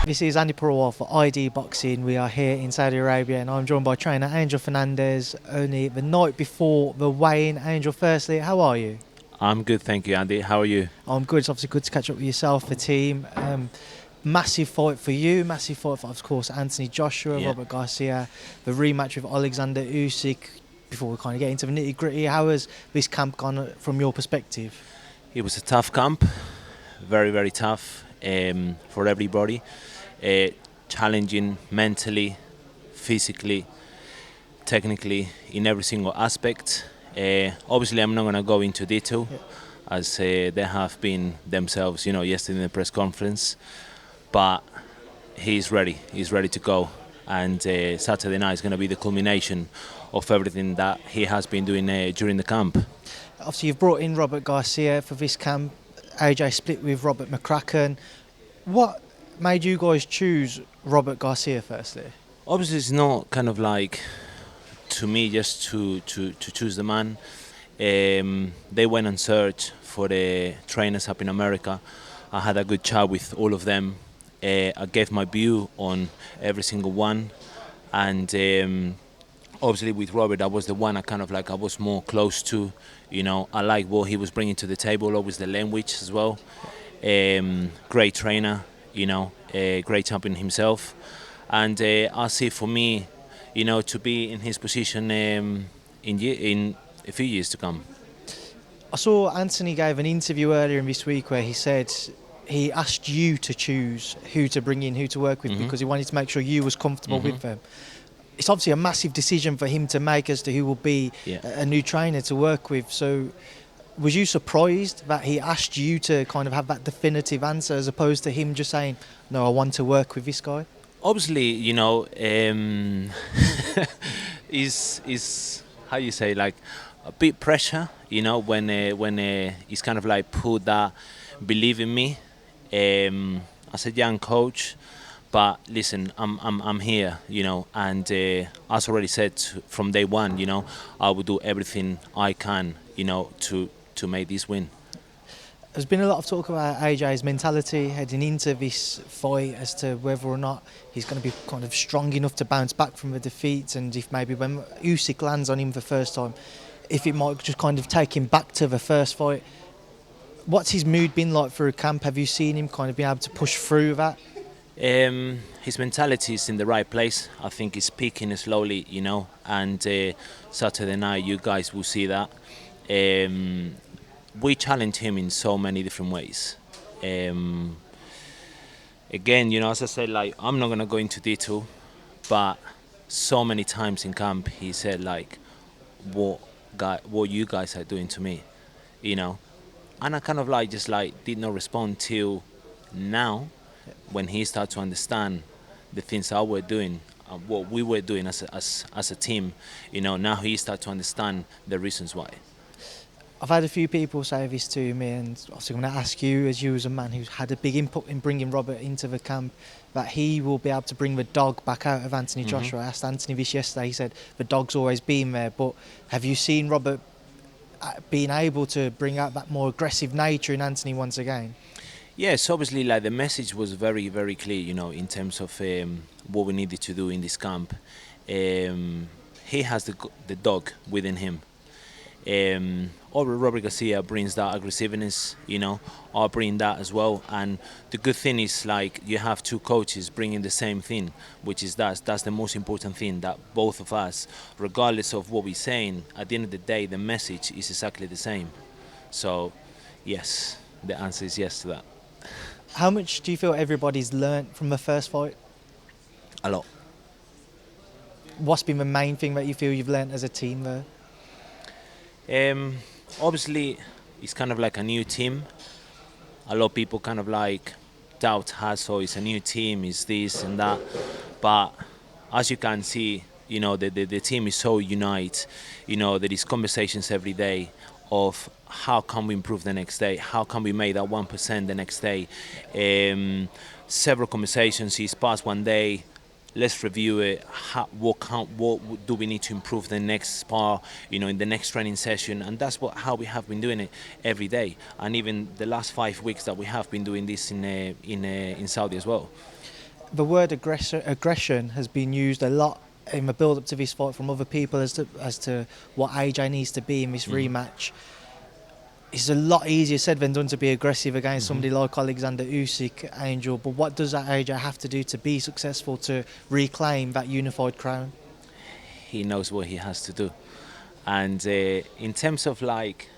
This is Andi Purewal for ID Boxing. We are here in Saudi Arabia and I'm joined by trainer Angel Fernandez only the night before the weigh-in. Angel, firstly, how are you? I'm good, thank you, Andy. How are you? I'm good. It's obviously good to catch up with yourself, the team. Massive fight for you, massive fight for, of course, Anthony Joshua, Yeah. Robert Garcia, the rematch with Alexander Usyk. Before we kind of get into the nitty-gritty, how has this camp gone from your perspective? It was a tough camp, very, very tough for everybody. Challenging mentally, physically, technically, in every single aspect. Obviously, I'm not going to go into detail, as they have been themselves, yesterday in the press conference. But he's ready. He's ready to go. And Saturday night is going to be the culmination of everything that he has been doing during the camp. Obviously, you've brought in Robert Garcia for this camp. AJ split with Robert McCracken. What made you guys choose Robert Garcia firstly? Obviously, it's not kind of like to me just to choose the man. They went on search for the trainers up in America. I had a good chat with all of them. I gave my view on every single one, and obviously with Robert, I was the one I was more close to. I like what he was bringing to the table. Always the language as well. Great trainer. Great champion himself, and I see for me, to be in his position in a few years to come. I saw Anthony gave an interview earlier in this week where he said he asked you to choose who to bring in, who to work with, because he wanted to make sure you was comfortable with them. It's obviously a massive decision for him to make as to who will be a new trainer to work with. So was you surprised that he asked you to kind of have that definitive answer as opposed to him just saying, no, I want to work with this guy? Obviously, is how you say, like a bit pressure, when he's kind of like put that believe in me as a young coach. But listen, I'm here, and as already said from day one, I will do everything I can, to make this win. There's been a lot of talk about AJ's mentality heading into this fight as to whether or not he's going to be kind of strong enough to bounce back from the defeat, and if maybe when Usyk lands on him the first time, if it might just kind of take him back to the first fight. What's his mood been like through camp? Have you seen him kind of be able to push through that? His mentality is in the right place. I think he's peaking slowly, and Saturday night you guys will see that. We challenge him in so many different ways. Again, as I said, like I'm not gonna go into detail, but so many times in camp he said like, what you guys are doing to me, and I kind of like just like did not respond till now, when he started to understand the things that we're doing, what we were doing as a team. Now he started to understand the reasons why. I've had a few people say this to me, and obviously I'm going to ask you, as a man who's had a big input in bringing Robert into the camp, that he will be able to bring the dog back out of Anthony Joshua. I asked Anthony this yesterday, he said the dog's always been there, but have you seen Robert being able to bring out that more aggressive nature in Anthony once again? Yes, obviously, like the message was very, very clear, in terms of what we needed to do in this camp. He has the dog within him. Robert Garcia brings that aggressiveness, I bring that as well. And the good thing is, like, you have two coaches bringing the same thing, which is that's the most important thing, that both of us, regardless of what we're saying, at the end of the day, the message is exactly the same. So, yes, the answer is yes to that. How much do you feel everybody's learnt from the first fight? A lot. What's been the main thing that you feel you've learnt as a team there? Obviously, it's kind of like a new team. A lot of people kind of like doubt us, so it's a new team, it's this and that. But as you can see, the team is so united. There is conversations every day of how can we improve the next day, how can we make that 1% the next day. Several conversations is past one day. Let's review it. What do we need to improve the next spar, in the next training session? And that's how we have been doing it every day. And even the last 5 weeks that we have been doing this in Saudi as well. the word aggression has been used a lot in the build-up to this fight from other people as to what AJ needs to be in this rematch. It's a lot easier said than done to be aggressive against somebody like Alexander Usyk, Angel. But what does that AJ have to do to be successful to reclaim that unified crown? He knows what he has to do. And in terms of like,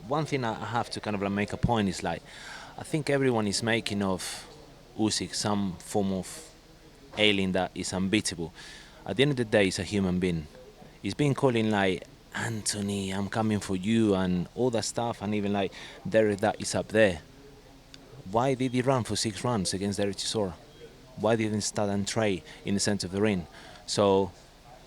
one thing I have to kind of like make a point is like, I think everyone is making of Usyk some form of alien that is unbeatable. At the end of the day, he's a human being. He's been calling like, Anthony, I'm coming for you, and all that stuff, and even like Derek that is up there. Why did he run for 6 rounds against Derek Chisora? Why didn't he start and trade in the center of the ring? So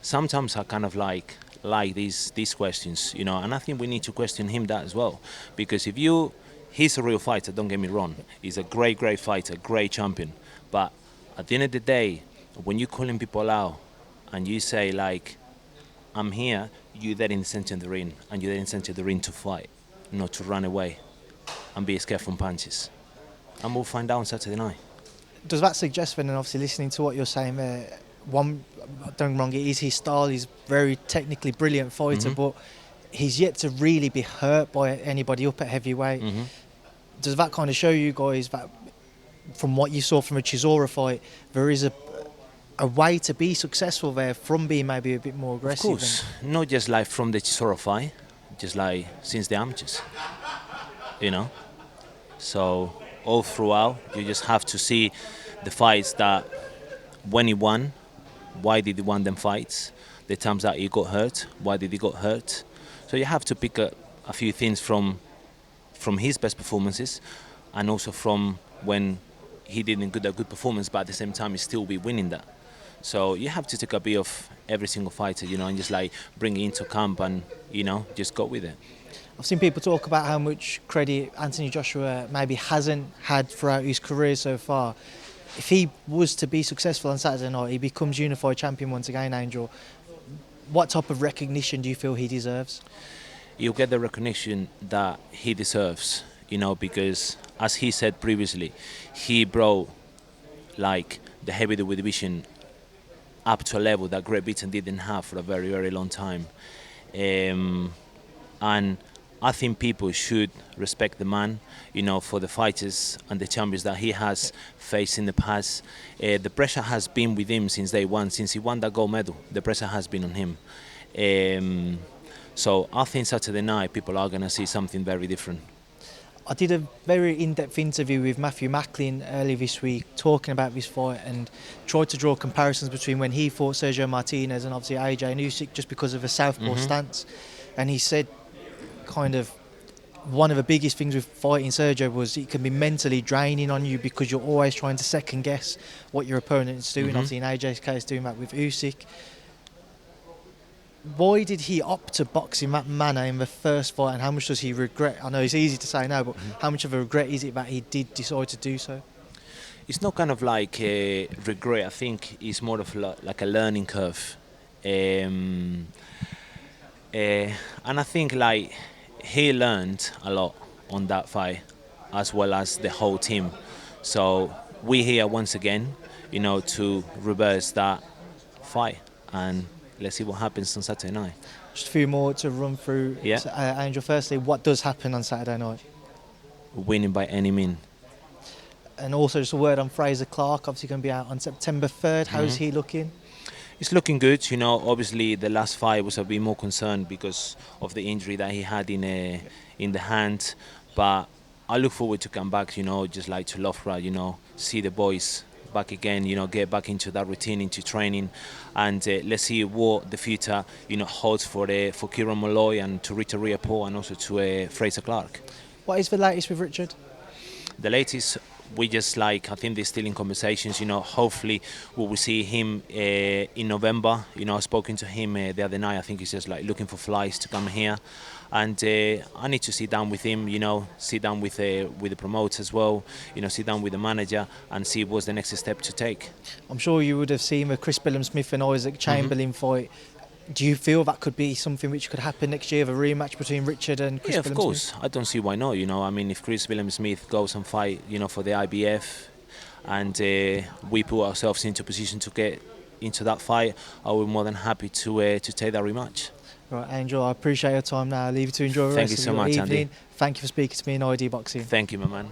sometimes I kind of like these questions, you know, and I think we need to question him that as well, because he's a real fighter. Don't get me wrong. He's a great fighter, great champion. But at the end of the day, when you're calling people out and you say like, I'm here, you're there in the center of the ring, and you're there in the center of the ring to fight, not to run away and be scared from punches. And we'll find out on Saturday night. Does that suggest then, and obviously listening to what you're saying there, one, don't get me wrong, it is his style, he's very technically brilliant fighter, but he's yet to really be hurt by anybody up at heavyweight. Does that kind of show you guys that from what you saw from a Chisora fight, there is a way to be successful there from being maybe a bit more aggressive? Of course, not just like from the Chisora fight, just like since the amateurs, you know. So all throughout, you just have to see the fights that when he won, why did he win them fights? The times that he got hurt, why did he got hurt? So you have to pick a few things from his best performances, and also from when he didn't get a good performance, but at the same time he still be winning that. So you have to take a bit of every single fighter, you know, and just like bring it into camp and, you know, just go with it. I've seen people talk about how much credit Anthony Joshua maybe hasn't had throughout his career so far. If he was to be successful on Saturday night, he becomes unified champion once again, Angel. What type of recognition do you feel he deserves? He'll get the recognition that he deserves, you know, because as he said previously, he brought like the heavyweight division up to a level that Great Britain didn't have for a very, very long time. And I think people should respect the man, you know, for the fighters and the champions that he has faced in the past. The pressure has been with him since day one, since he won that gold medal. The pressure has been on him. So I think Saturday night people are going to see something very different. I did a very in-depth interview with Matthew Macklin earlier this week talking about this fight and tried to draw comparisons between when he fought Sergio Martinez and obviously AJ and Usyk just because of a southpaw stance. And he said kind of one of the biggest things with fighting Sergio was it can be mentally draining on you because you're always trying to second guess what your opponent is doing. Obviously in AJ's case doing that with Usyk. Why did he opt to box in that manner in the first fight, and how much does he regret? I know it's easy to say now, but how much of a regret is it that he did decide to do so? It's not kind of like a regret. I think it's more of like a learning curve. And I think like he learned a lot on that fight, as well as the whole team. So we're here once again, you know, to reverse that fight, and let's see what happens on Saturday night. Just a few more to run through. Yeah. Angel, firstly, what does happen on Saturday night? Winning by any means. And also just a word on Frazer Clarke, obviously going to be out on September 3rd. How's he looking? He's looking good. You know, obviously the last fight was a bit more concerned because of the injury that he had in the hand. But I look forward to come back, you know, just like to Loughborough, you know, see the boys back again, you know, get back into that routine, into training, and let's see what the future, you know, holds for Kieran Molloy and to Richard Riakporhe and also to Frazer Clarke. What is the latest with Richard? The latest, we just like, I think they're still in conversations, you know, hopefully we will see him in November. You know, I spoken to him the other night. I think he's just like looking for flights to come here, and I need to sit down with him, you know, sit down with the promoter as well, you know, sit down with the manager and see what's the next step to take. I'm sure you would have seen the Chris Billam-Smith and Isaac Chamberlain fight. Do you feel that could be something which could happen next year, the rematch between Richard and Chris Billam-Smith? Yeah, of course. I don't see why not, you know. I mean, if Chris Billam-Smith goes and fight, you know, for the IBF, and we put ourselves into a position to get into that fight, I will be more than happy to take that rematch. Right, Angel, I appreciate your time now. I'll leave you to enjoy the Thank rest you of so your much, evening. Andy. Thank you for speaking to me in ID Boxing. Thank you, my man.